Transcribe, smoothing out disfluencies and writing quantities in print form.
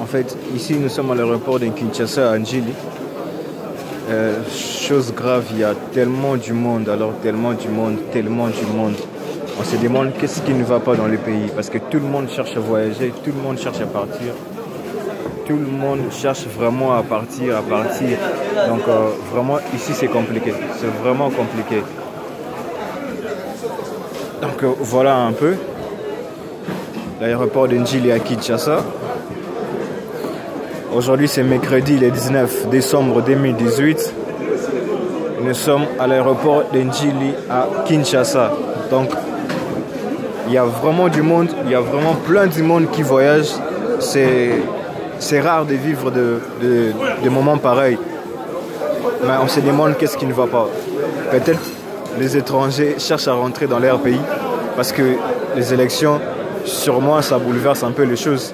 fait, ici nous sommes à l'aéroport de Kinshasa à Njili. Chose grave, il y a tellement du monde, alors tellement du monde. On se demande qu'est-ce qui ne va pas dans le pays parce que tout le monde cherche à voyager, tout le monde cherche à partir. Tout le monde cherche vraiment à partir. Donc vraiment ici c'est compliqué, c'est vraiment compliqué. Donc voilà un peu l'aéroport de Njili à Kinshasa. Aujourd'hui c'est mercredi le 19 décembre 2018. Nous sommes à l'aéroport de Njili à Kinshasa. Donc il y a vraiment du monde, il y a vraiment plein de monde qui voyage. C'est rare de vivre de moments pareils. Mais on se demande qu'est-ce qui ne va pas. Peut-être les étrangers cherchent à rentrer dans leur pays parce que les élections, sûrement, ça bouleverse un peu les choses.